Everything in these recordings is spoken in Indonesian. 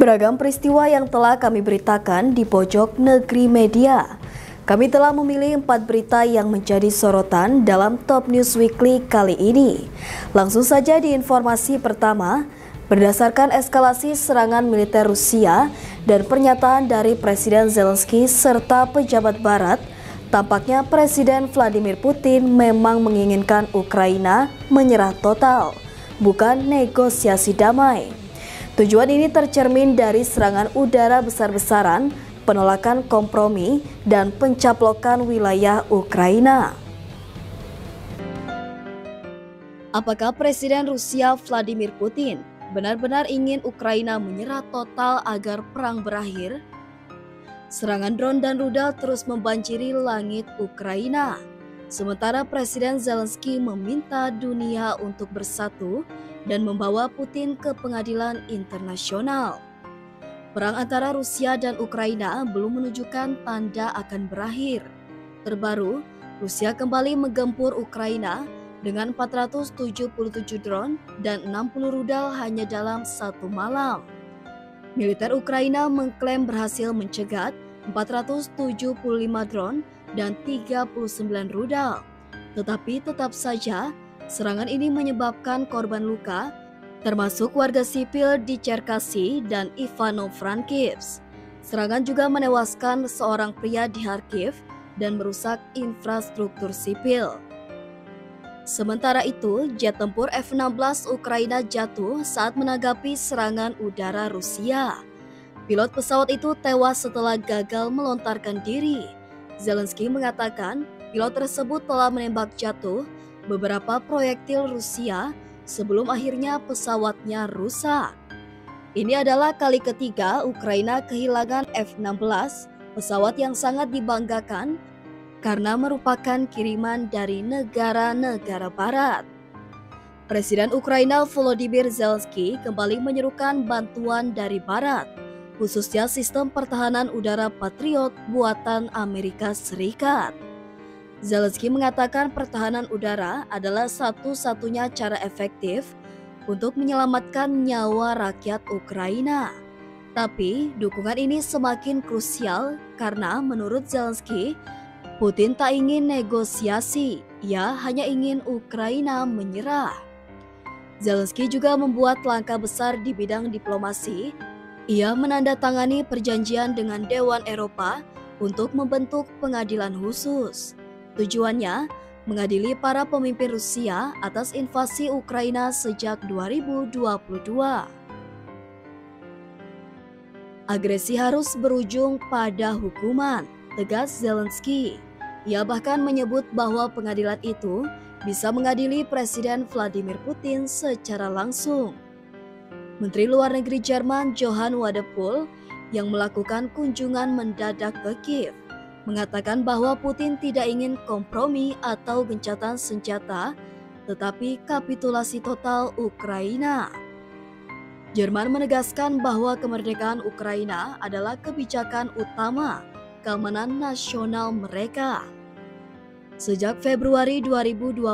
Beragam peristiwa yang telah kami beritakan di pojok negeri media. Kami telah memilih 4 berita yang menjadi sorotan dalam Top News Weekly kali ini. Langsung saja di informasi pertama, berdasarkan eskalasi serangan militer Rusia dan pernyataan dari Presiden Zelensky serta pejabat Barat, tampaknya Presiden Vladimir Putin memang menginginkan Ukraina menyerah total, bukan negosiasi damai. Tujuan ini tercermin dari serangan udara besar-besaran, penolakan kompromi, dan pencaplokan wilayah Ukraina. Apakah Presiden Rusia Vladimir Putin benar-benar ingin Ukraina menyerah total agar perang berakhir? Serangan drone dan rudal terus membanjiri langit Ukraina. Sementara Presiden Zelensky meminta dunia untuk bersatu dan membawa Putin ke pengadilan internasional. Perang antara Rusia dan Ukraina belum menunjukkan tanda akan berakhir. Terbaru, Rusia kembali menggempur Ukraina dengan 477 drone dan 60 rudal hanya dalam satu malam. Militer Ukraina mengklaim berhasil mencegat 475 drone dan 39 rudal. Tetapi tetap saja, serangan ini menyebabkan korban luka, termasuk warga sipil di Cherkasy dan Ivano-Frankivsk. Serangan juga menewaskan seorang pria di Kharkiv dan merusak infrastruktur sipil. Sementara itu, jet tempur F-16 Ukraina jatuh saat menanggapi serangan udara Rusia. Pilot pesawat itu tewas setelah gagal melontarkan diri. Zelensky mengatakan pilot tersebut telah menembak jatuh beberapa proyektil Rusia sebelum akhirnya pesawatnya rusak. Ini adalah kali ketiga Ukraina kehilangan F-16, pesawat yang sangat dibanggakan karena merupakan kiriman dari negara-negara barat. Presiden Ukraina Volodymyr Zelensky kembali menyerukan bantuan dari barat, khususnya sistem pertahanan udara Patriot buatan Amerika Serikat. Zelensky mengatakan pertahanan udara adalah satu-satunya cara efektif untuk menyelamatkan nyawa rakyat Ukraina. Tapi dukungan ini semakin krusial karena menurut Zelensky, Putin tak ingin negosiasi, ia hanya ingin Ukraina menyerah. Zelensky juga membuat langkah besar di bidang diplomasi. Ia menandatangani perjanjian dengan Dewan Eropa untuk membentuk pengadilan khusus. Tujuannya mengadili para pemimpin Rusia atas invasi Ukraina sejak 2022. Agresi harus berujung pada hukuman, tegas Zelensky. Ia bahkan menyebut bahwa pengadilan itu bisa mengadili Presiden Vladimir Putin secara langsung. Menteri Luar Negeri Jerman Johann Wadephul yang melakukan kunjungan mendadak ke Kiev mengatakan bahwa Putin tidak ingin kompromi atau gencatan senjata, tetapi kapitulasi total Ukraina. Jerman menegaskan bahwa kemerdekaan Ukraina adalah kebijakan utama keamanan nasional mereka. Sejak Februari 2022,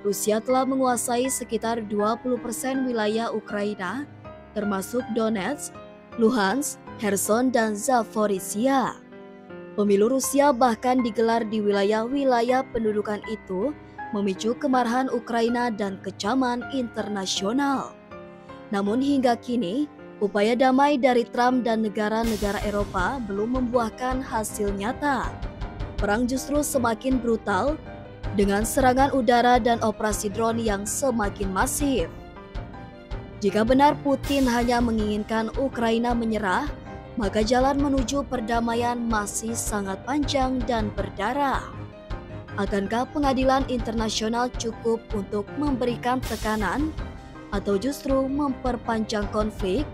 Rusia telah menguasai sekitar 20% wilayah Ukraina, termasuk Donetsk, Luhansk, Kherson, dan Zaporizhia. Pemilu Rusia bahkan digelar di wilayah-wilayah pendudukan itu, memicu kemarahan Ukraina dan kecaman internasional. Namun hingga kini, upaya damai dari Trump dan negara-negara Eropa belum membuahkan hasil nyata. Perang justru semakin brutal, dengan serangan udara dan operasi drone yang semakin masif. Jika benar Putin hanya menginginkan Ukraina menyerah, maka jalan menuju perdamaian masih sangat panjang dan berdarah. Akankah pengadilan internasional cukup untuk memberikan tekanan, atau justru memperpanjang konflik?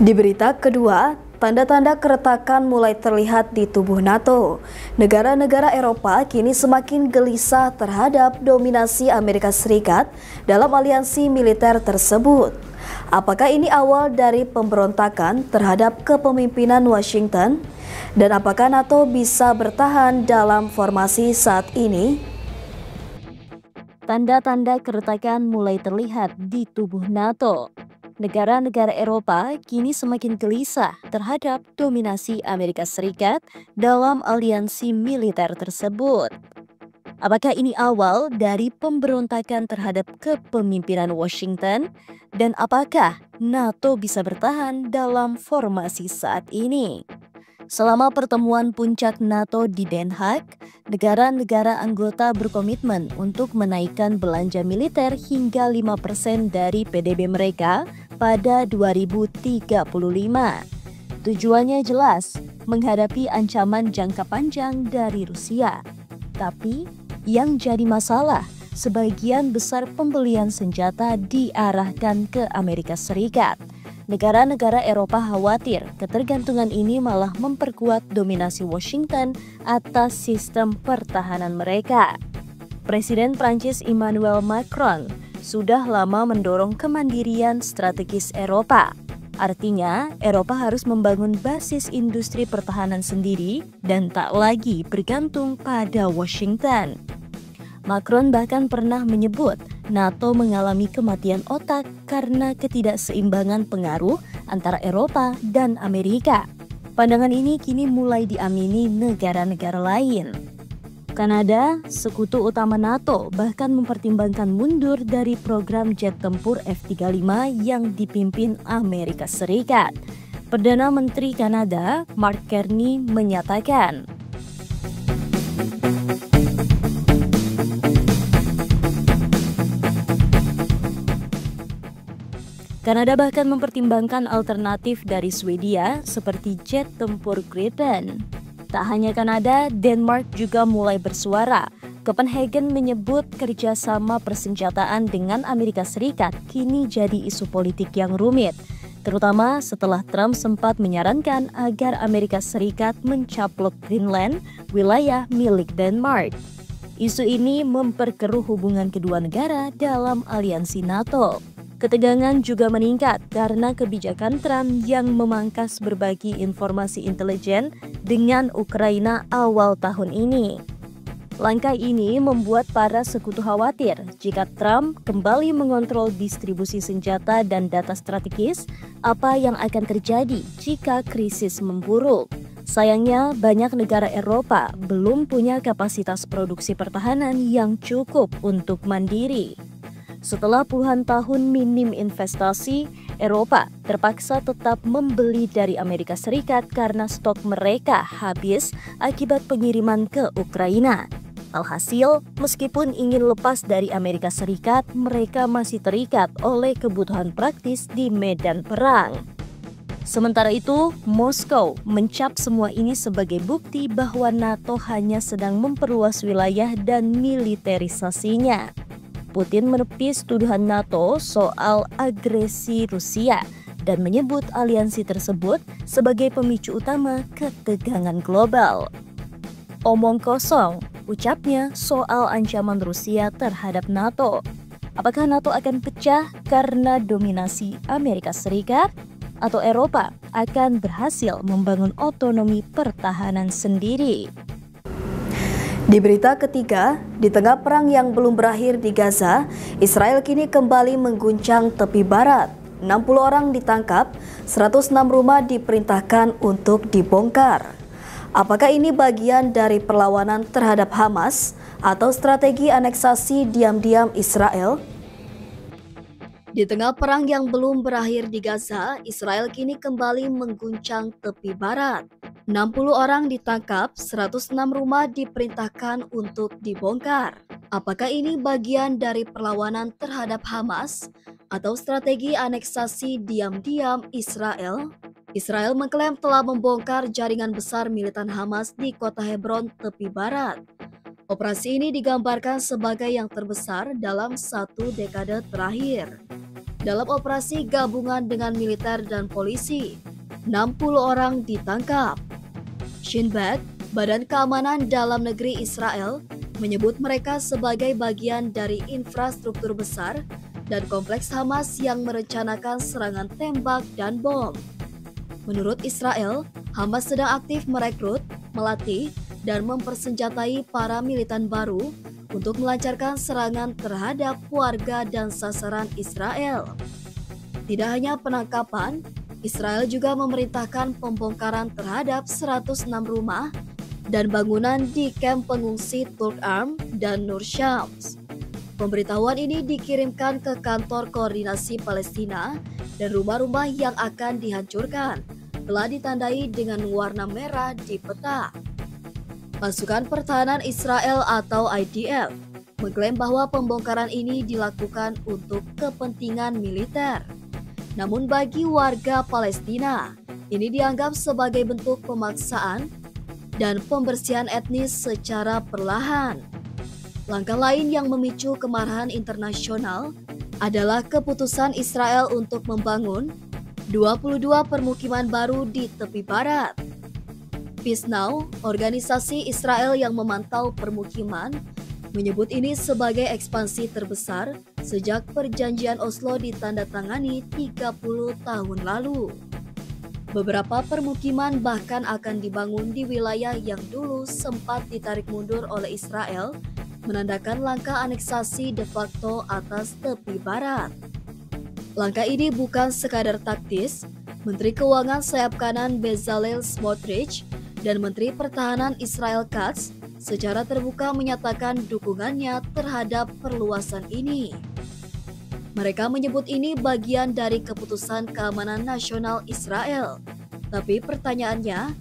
Di berita kedua, tanda-tanda keretakan mulai terlihat di tubuh NATO. Negara-negara Eropa kini semakin gelisah terhadap dominasi Amerika Serikat dalam aliansi militer tersebut. Apakah ini awal dari pemberontakan terhadap kepemimpinan Washington? Dan apakah NATO bisa bertahan dalam formasi saat ini? Tanda-tanda keretakan mulai terlihat di tubuh NATO. Negara-negara Eropa kini semakin gelisah terhadap dominasi Amerika Serikat dalam aliansi militer tersebut. Apakah ini awal dari pemberontakan terhadap kepemimpinan Washington? Dan apakah NATO bisa bertahan dalam formasi saat ini? Selama pertemuan puncak NATO di Den Haag, negara-negara anggota berkomitmen untuk menaikkan belanja militer hingga 5% dari PDB mereka pada 2035. Tujuannya jelas, menghadapi ancaman jangka panjang dari Rusia. Tapi, yang jadi masalah, sebagian besar pembelian senjata diarahkan ke Amerika Serikat. Negara-negara Eropa khawatir ketergantungan ini malah memperkuat dominasi Washington atas sistem pertahanan mereka. Presiden Prancis Emmanuel Macron sudah lama mendorong kemandirian strategis Eropa. Artinya, Eropa harus membangun basis industri pertahanan sendiri dan tak lagi bergantung pada Washington. Macron bahkan pernah menyebut NATO mengalami kematian otak karena ketidakseimbangan pengaruh antara Eropa dan Amerika. Pandangan ini kini mulai diamini negara-negara lain. Kanada, sekutu utama NATO, bahkan mempertimbangkan mundur dari program jet tempur F-35 yang dipimpin Amerika Serikat. Perdana Menteri Kanada, Mark Carney, menyatakan, Kanada bahkan mempertimbangkan alternatif dari Swedia seperti jet tempur Gripen. Tak hanya Kanada, Denmark juga mulai bersuara. Copenhagen menyebut kerjasama persenjataan dengan Amerika Serikat kini jadi isu politik yang rumit, terutama setelah Trump sempat menyarankan agar Amerika Serikat mencaplok Greenland, wilayah milik Denmark. Isu ini memperkeruh hubungan kedua negara dalam aliansi NATO. Ketegangan juga meningkat karena kebijakan Trump yang memangkas berbagi informasi intelijen dengan Ukraina awal tahun ini. Langkah ini membuat para sekutu khawatir jika Trump kembali mengontrol distribusi senjata dan data strategis, apa yang akan terjadi jika krisis memburuk. Sayangnya, banyak negara Eropa belum punya kapasitas produksi pertahanan yang cukup untuk mandiri. Setelah puluhan tahun minim investasi, Eropa terpaksa tetap membeli dari Amerika Serikat karena stok mereka habis akibat pengiriman ke Ukraina. Alhasil, meskipun ingin lepas dari Amerika Serikat, mereka masih terikat oleh kebutuhan praktis di medan perang. Sementara itu, Moskow mencap semua ini sebagai bukti bahwa NATO hanya sedang memperluas wilayah dan militerisasinya. Putin menepis tuduhan NATO soal agresi Rusia dan menyebut aliansi tersebut sebagai pemicu utama ketegangan global. Omong kosong, ucapnya soal ancaman Rusia terhadap NATO. Apakah NATO akan pecah karena dominasi Amerika Serikat? Atau Eropa akan berhasil membangun otonomi pertahanan sendiri? Di berita ketiga, di tengah perang yang belum berakhir di Gaza, Israel kini kembali mengguncang tepi barat. 60 orang ditangkap, 106 rumah diperintahkan untuk dibongkar. Apakah ini bagian dari perlawanan terhadap Hamas atau strategi aneksasi diam-diam Israel? Di tengah perang yang belum berakhir di Gaza, Israel kini kembali mengguncang tepi barat. 60 orang ditangkap, 106 rumah diperintahkan untuk dibongkar. Apakah ini bagian dari perlawanan terhadap Hamas atau strategi aneksasi diam-diam Israel? Israel mengklaim telah membongkar jaringan besar militan Hamas di kota Hebron, tepi barat. Operasi ini digambarkan sebagai yang terbesar dalam 1 dekade terakhir. dalam operasi gabungan dengan militer dan polisi. 60 orang ditangkap. Shin Bet, Badan Keamanan Dalam Negeri Israel, menyebut mereka sebagai bagian dari infrastruktur besar dan kompleks Hamas yang merencanakan serangan tembak dan bom. Menurut Israel, Hamas sedang aktif merekrut, melatih, dan mempersenjatai para militan baru untuk melancarkan serangan terhadap warga dan sasaran Israel. Tidak hanya penangkapan, Israel juga memerintahkan pembongkaran terhadap 106 rumah dan bangunan di kamp pengungsi Tulkarm dan Nur Shams. Pemberitahuan ini dikirimkan ke kantor koordinasi Palestina dan rumah-rumah yang akan dihancurkan telah ditandai dengan warna merah di peta. Pasukan Pertahanan Israel atau IDF mengklaim bahwa pembongkaran ini dilakukan untuk kepentingan militer. Namun bagi warga Palestina, ini dianggap sebagai bentuk pemaksaan dan pembersihan etnis secara perlahan. Langkah lain yang memicu kemarahan internasional adalah keputusan Israel untuk membangun 22 permukiman baru di tepi barat. Peace Now, organisasi Israel yang memantau permukiman, menyebut ini sebagai ekspansi terbesar sejak perjanjian Oslo ditandatangani 30 tahun lalu. Beberapa permukiman bahkan akan dibangun di wilayah yang dulu sempat ditarik mundur oleh Israel, menandakan langkah aneksasi de facto atas tepi barat. Langkah ini bukan sekadar taktis. Menteri Keuangan sayap kanan Bezalel Smotrich dan Menteri Pertahanan Israel Katz secara terbuka menyatakan dukungannya terhadap perluasan ini. Mereka menyebut ini bagian dari keputusan keamanan nasional Israel. Tapi pertanyaannya,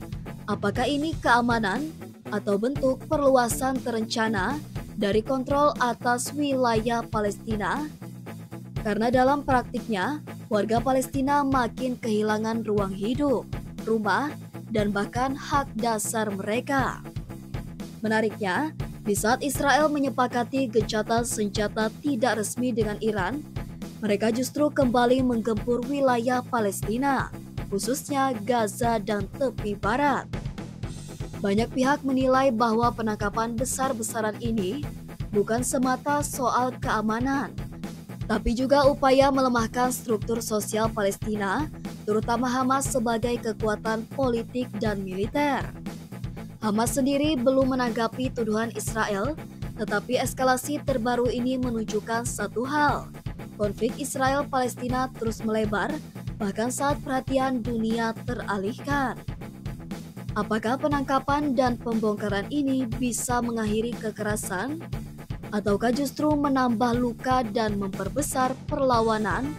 apakah ini keamanan atau bentuk perluasan terencana dari kontrol atas wilayah Palestina? Karena dalam praktiknya, warga Palestina makin kehilangan ruang hidup, rumah, dan bahkan hak dasar mereka. Menariknya, di saat Israel menyepakati gencatan senjata tidak resmi dengan Iran, mereka justru kembali menggempur wilayah Palestina, khususnya Gaza dan tepi barat. Banyak pihak menilai bahwa penangkapan besar-besaran ini bukan semata soal keamanan, tapi juga upaya melemahkan struktur sosial Palestina, terutama Hamas sebagai kekuatan politik dan militer. Hamas sendiri belum menanggapi tuduhan Israel, tetapi eskalasi terbaru ini menunjukkan satu hal. Konflik Israel-Palestina terus melebar, bahkan saat perhatian dunia teralihkan. Apakah penangkapan dan pembongkaran ini bisa mengakhiri kekerasan? Ataukah justru menambah luka dan memperbesar perlawanan?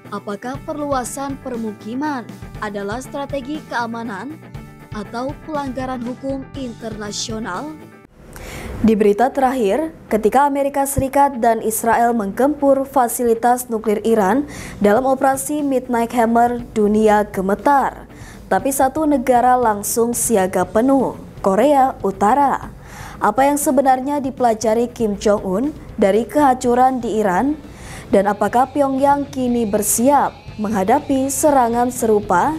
Apakah perluasan permukiman adalah strategi keamanan atau pelanggaran hukum internasional? Di berita terakhir, ketika Amerika Serikat dan Israel menggempur fasilitas nuklir Iran dalam operasi Midnight Hammer, dunia gemetar. Tapi satu negara langsung siaga penuh, Korea Utara. Apa yang sebenarnya dipelajari Kim Jong-un dari kehancuran di Iran? Dan apakah Pyongyang kini bersiap menghadapi serangan serupa?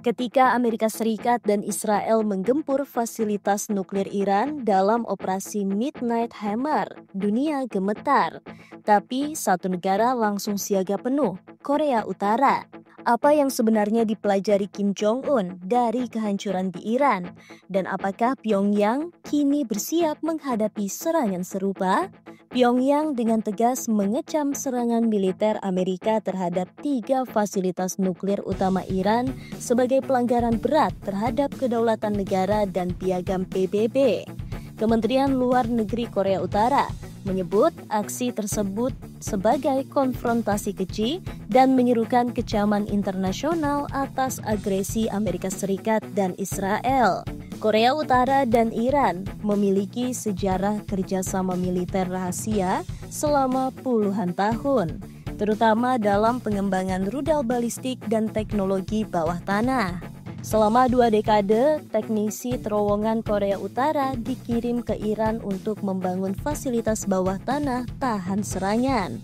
Ketika Amerika Serikat dan Israel menggempur fasilitas nuklir Iran dalam operasi Midnight Hammer, dunia gemetar. Tapi satu negara langsung siaga penuh, Korea Utara. Apa yang sebenarnya dipelajari Kim Jong-un dari kehancuran di Iran? Dan apakah Pyongyang kini bersiap menghadapi serangan serupa? Pyongyang dengan tegas mengecam serangan militer Amerika terhadap 3 fasilitas nuklir utama Iran sebagai pelanggaran berat terhadap kedaulatan negara dan piagam PBB. Kementerian Luar Negeri Korea Utara menyebut aksi tersebut sebagai konfrontasi keji dan menyerukan kecaman internasional atas agresi Amerika Serikat dan Israel. Korea Utara dan Iran memiliki sejarah kerjasama militer rahasia selama puluhan tahun, terutama dalam pengembangan rudal balistik dan teknologi bawah tanah. Selama 2 dekade, teknisi terowongan Korea Utara dikirim ke Iran untuk membangun fasilitas bawah tanah tahan serangan.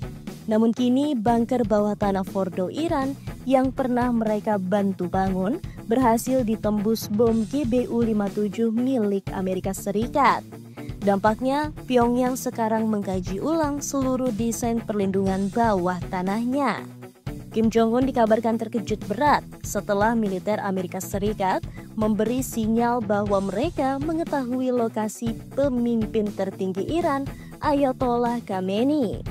Namun kini bunker bawah tanah Fordo Iran yang pernah mereka bantu bangun berhasil ditembus bom GBU-57 milik Amerika Serikat. Dampaknya, Pyongyang sekarang mengkaji ulang seluruh desain perlindungan bawah tanahnya. Kim Jong-un dikabarkan terkejut berat setelah militer Amerika Serikat memberi sinyal bahwa mereka mengetahui lokasi pemimpin tertinggi Iran, Ayatollah Khamenei.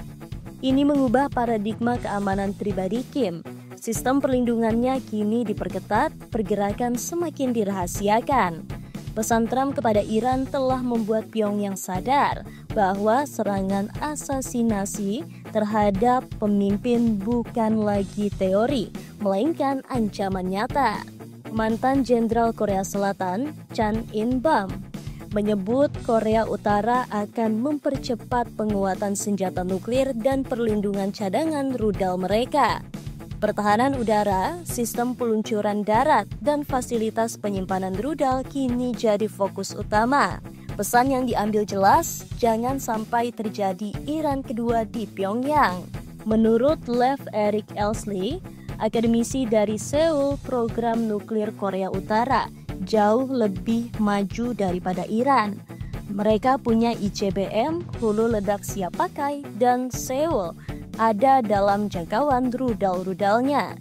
Ini mengubah paradigma keamanan pribadi Kim. Sistem perlindungannya kini diperketat, pergerakan semakin dirahasiakan. Pesan Trump kepada Iran telah membuat Pyongyang sadar bahwa serangan asasinasi terhadap pemimpin bukan lagi teori, melainkan ancaman nyata. Mantan Jenderal Korea Selatan, Chan In-bum, menyebut Korea Utara akan mempercepat penguatan senjata nuklir dan perlindungan cadangan rudal mereka. Pertahanan udara, sistem peluncuran darat, dan fasilitas penyimpanan rudal kini jadi fokus utama. Pesan yang diambil jelas, jangan sampai terjadi Iran kedua di Pyongyang. Menurut Lev Erik Elsley, akademisi dari Seoul Program Nuklir Korea Utara, jauh lebih maju daripada Iran. Mereka punya ICBM, hulu ledak siap pakai, dan Seoul ada dalam jangkauan rudal-rudalnya.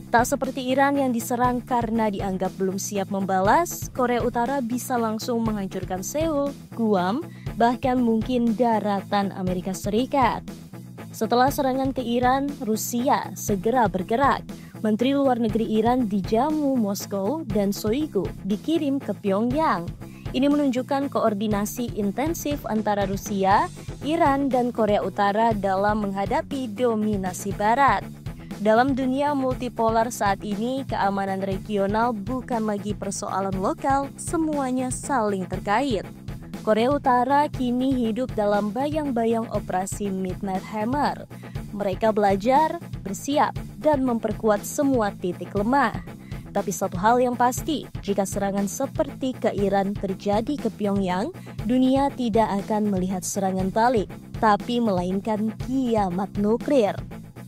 Tak seperti Iran yang diserang karena dianggap belum siap membalas, Korea Utara bisa langsung menghancurkan Seoul, Guam, bahkan mungkin daratan Amerika Serikat. Setelah serangan ke Iran, Rusia segera bergerak. Menteri Luar Negeri Iran dijamu Moskow dan Shoigu dikirim ke Pyongyang. Ini menunjukkan koordinasi intensif antara Rusia, Iran, dan Korea Utara dalam menghadapi dominasi Barat. Dalam dunia multipolar saat ini, keamanan regional bukan lagi persoalan lokal, semuanya saling terkait. Korea Utara kini hidup dalam bayang-bayang operasi Midnight Hammer. Mereka belajar, bersiap, dan memperkuat semua titik lemah. Tapi satu hal yang pasti, jika serangan seperti ke Iran terjadi ke Pyongyang, dunia tidak akan melihat serangan balik, tapi melainkan kiamat nuklir.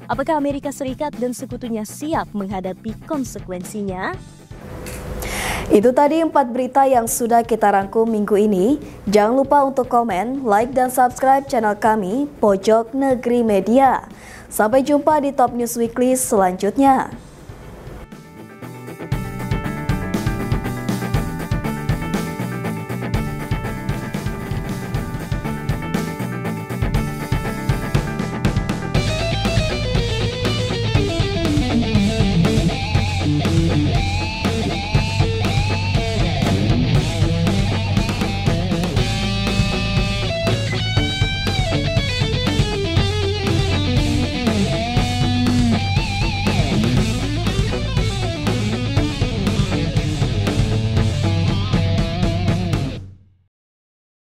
Apakah Amerika Serikat dan sekutunya siap menghadapi konsekuensinya? Itu tadi 4 berita yang sudah kita rangkum minggu ini. Jangan lupa untuk komen, like, dan subscribe channel kami, Pojok Negeri Media. Sampai jumpa di Top News Weekly selanjutnya.